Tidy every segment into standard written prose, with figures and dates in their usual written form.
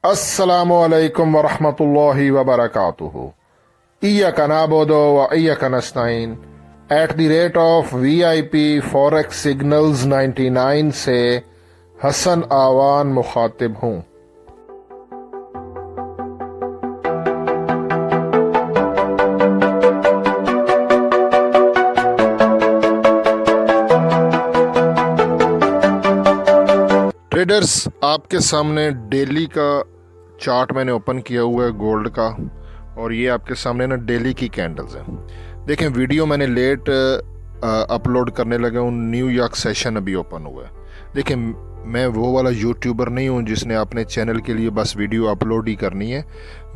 अस्सलामुअलैकुम वरहमतुल्लाहि वबरकातुहू। इय्याका नअबुदु व इय्याका नस्तईन @ VIP फॉरेक्स सिग्नल्स 99 से हसन आवान मुखातिब हूँ। ट्रेडर्स, आपके सामने डेली का चार्ट मैंने ओपन किया हुआ है गोल्ड का, और ये आपके सामने ना डेली की कैंडल्स हैं। देखें, वीडियो मैंने लेट अपलोड करने लगा हूँ, न्यूयॉर्क सेशन अभी ओपन हुआ है। देखें, मैं वो वाला यूट्यूबर नहीं हूँ जिसने अपने चैनल के लिए बस वीडियो अपलोड ही करनी है।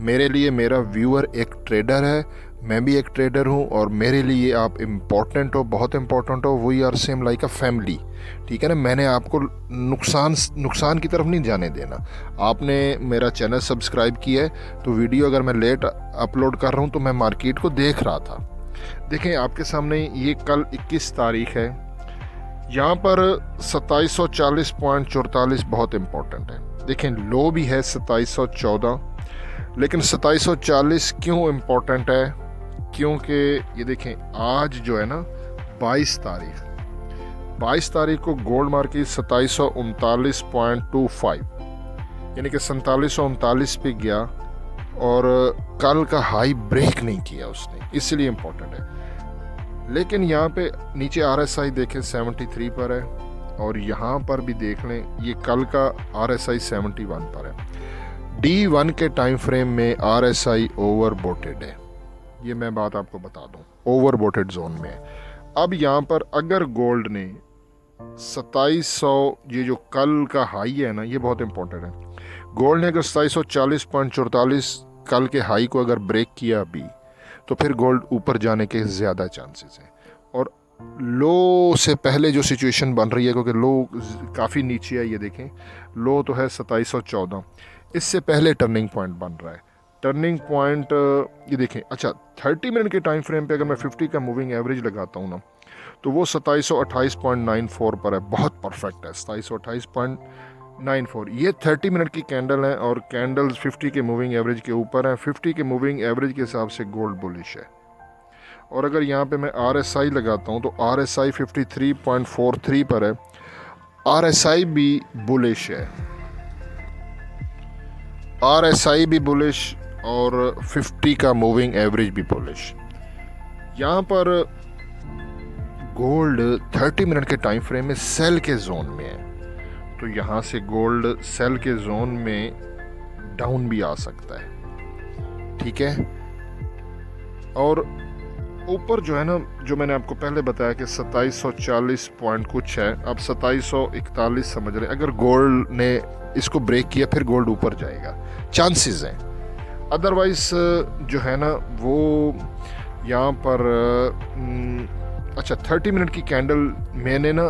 मेरे लिए मेरा व्यूअर एक ट्रेडर है, मैं भी एक ट्रेडर हूँ, और मेरे लिए आप इम्पोर्टेंट हो, बहुत इम्पोर्टेंट हो। We are same like a family, ठीक है ना। मैंने आपको नुकसान की तरफ नहीं जाने देना। आपने मेरा चैनल सब्सक्राइब किया है, तो वीडियो अगर मैं लेट अपलोड कर रहा हूँ तो मैं मार्केट को देख रहा था। देखें, आपके सामने ये कल 21 तारीख है, यहाँ पर 2740.44 बहुत इम्पोर्टेंट है। देखें, लो भी है 2714, लेकिन 2740 क्यों इम्पोर्टेंट है? क्योंकि ये देखें, आज जो है ना 22 तारीख को गोल्ड मार्केट 2739.25 यानी कि 4739 पे गया, और कल का हाई ब्रेक नहीं किया उसने, इसलिए इम्पोर्टेंट है। लेकिन यहाँ पे नीचे RSI देखें 73 पर है, और यहाँ पर भी देख लें, ये कल का RSI 71 पर है। D1 के टाइम फ्रेम में RSI ओवरबोटेड है, ये मैं बात आपको बता दूं, ओवरबोटेड जोन में है। अब यहाँ पर अगर गोल्ड ने 2700, ये जो कल का हाई है ना, ये बहुत इंपॉर्टेंट है। गोल्ड ने अगर 2740.44 कल के हाई को अगर ब्रेक किया अभी, तो फिर गोल्ड ऊपर जाने के ज़्यादा चांसेस हैं। और लो से पहले जो सिचुएशन बन रही है, क्योंकि लो काफ़ी नीचे है, ये देखें, लो तो है 2714, इससे पहले टर्निंग पॉइंट बन रहा है। टर्निंग पॉइंट ये देखें, अच्छा 30 मिनट के टाइम फ्रेम पे अगर मैं 50 का मूविंग एवरेज लगाता हूँ ना, तो वो 2728.94 पर है, बहुत परफेक्ट है 2728.94। ये 30 मिनट की कैंडल है, और कैंडल्स 50 के मूविंग एवरेज के ऊपर है। 50 के मूविंग एवरेज के हिसाब से गोल्ड बुलिश है। और अगर यहाँ पे मैं RSI लगाता हूँ, तो RSI 53.43 पर है, RSI भी बुलिश है, RSI भी बुलिश, और 50 का मूविंग एवरेज भी बुलिश। यहाँ पर गोल्ड 30 मिनट के टाइम फ्रेम में सेल के जोन में है, तो यहाँ से गोल्ड सेल के जोन में डाउन भी आ सकता है, ठीक है। और ऊपर जो है ना, जो मैंने आपको पहले बताया कि 2740 पॉइंट कुछ है, अब 2741 समझ रहे हैं। अगर गोल्ड ने इसको ब्रेक किया, फिर गोल्ड ऊपर जाएगा, चांसेस हैं। अदरवाइज जो है ना, वो यहाँ पर अच्छा 30 मिनट की कैंडल मैंने ना,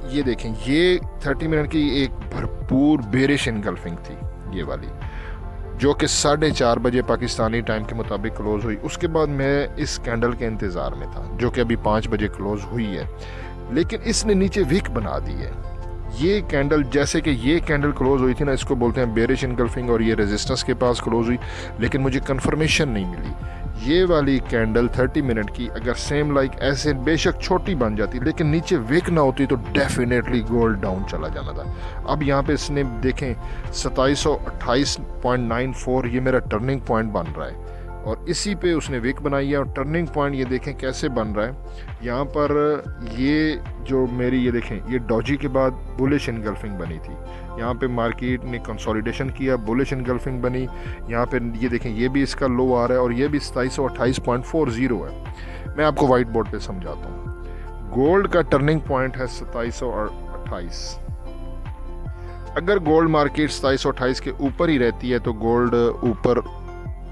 ये देखें, ये 30 मिनट की एक भरपूर बेरिश इनगल्फिंग थी, ये वाली, जो कि 4:30 बजे पाकिस्तानी टाइम के मुताबिक क्लोज हुई। उसके बाद मैं इस कैंडल के इंतज़ार में था, जो कि अभी 5 बजे क्लोज हुई है, लेकिन इसने नीचे विक बना दी है। ये कैंडल, जैसे कि ये कैंडल क्लोज हुई थी ना, इसको बोलते हैं बेरिश इनगल्फिंग, और ये रेजिस्टेंस के पास क्लोज हुई, लेकिन मुझे कंफर्मेशन नहीं मिली। ये वाली कैंडल 30 मिनट की अगर सेम लाइक ऐसे बेशक छोटी बन जाती, लेकिन नीचे विक ना होती, तो डेफिनेटली गोल्ड डाउन चला जाना था। अब यहाँ पे इसने देखें 2728.94, ये मेरा टर्निंग पॉइंट बन रहा है, और इसी पे उसने विक बनाई है। और टर्निंग पॉइंट ये देखें कैसे बन रहा है, यहाँ पर ये जो मेरी, ये देखें, ये डॉजी के बाद बुलिश इनगल्फिंग बनी थी, यहाँ पे मार्केट ने कंसोलिडेशन किया, बुलिश इनगल्फिंग बनी। यहाँ पे ये देखें, ये भी इसका लो आ रहा है, और ये भी 2728.40 है। मैं आपको वाइट बोर्ड पे समझाता हूँ। गोल्ड का टर्निंग पॉइंट है 2728। अगर गोल्ड मार्केट 2728 के ऊपर ही रहती है, तो गोल्ड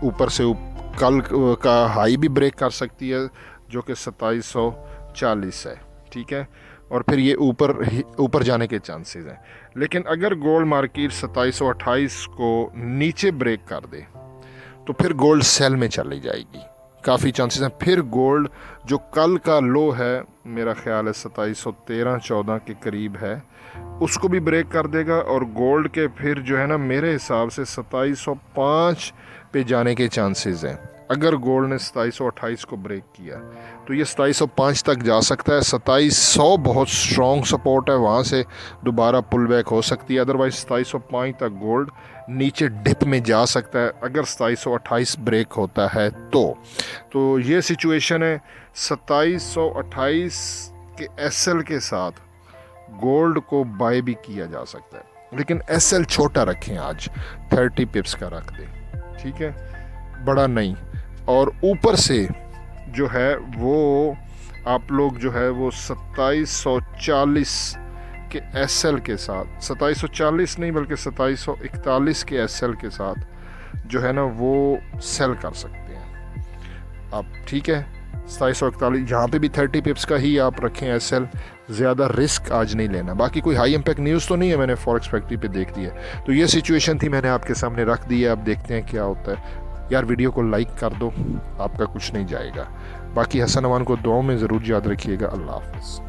ऊपर से कल का हाई भी ब्रेक कर सकती है, जो कि 2740 है, ठीक है। और फिर ये ऊपर जाने के चांसेस हैं। लेकिन अगर गोल्ड मार्केट 2728 को नीचे ब्रेक कर दे, तो फिर गोल्ड सेल में चली जाएगी, काफ़ी चांसेस हैं। फिर गोल्ड जो कल का लो है, मेरा ख्याल है 2713-14 के करीब है, उसको भी ब्रेक कर देगा। और गोल्ड के फिर जो है ना, मेरे हिसाब से 2705 पे जाने के चांसेस हैं। अगर गोल्ड ने 2728 को ब्रेक किया तो ये 2705 तक जा सकता है। 2700 बहुत स्ट्रॉन्ग सपोर्ट है, वहाँ से दोबारा पुल बैक हो सकती है। अदरवाइज 2705 तक गोल्ड नीचे डिप में जा सकता है अगर 2728 ब्रेक होता है तो ये सिचुएशन है। 2728 के एसएल के साथ गोल्ड को बाय भी किया जा सकता है, लेकिन एसएल छोटा रखें, आज 30 पिप्स का रख दें, ठीक है, बड़ा नहीं। और ऊपर से जो है वो आप लोग जो है वो 2740 के एसएल के साथ, 2740 नहीं बल्कि 2741 के एसएल के साथ जो है ना वो सेल कर सकते हैं आप, ठीक है। 2741 यहाँ पे भी 30 पिप्स का ही आप रखें एसएल, ज़्यादा रिस्क आज नहीं लेना। बाकी कोई हाई इम्पैक्ट न्यूज़ तो नहीं है, मैंने फॉरेक्स फैक्ट्री पे देख ली है। तो ये सिचुएशन थी, मैंने आपके सामने रख दी है। अब देखते हैं क्या होता है। यार वीडियो को लाइक कर दो, आपका कुछ नहीं जाएगा। बाकी हसन अमान को दुआओं में ज़रूर याद रखिएगा। अल्लाह हाफ़िज़।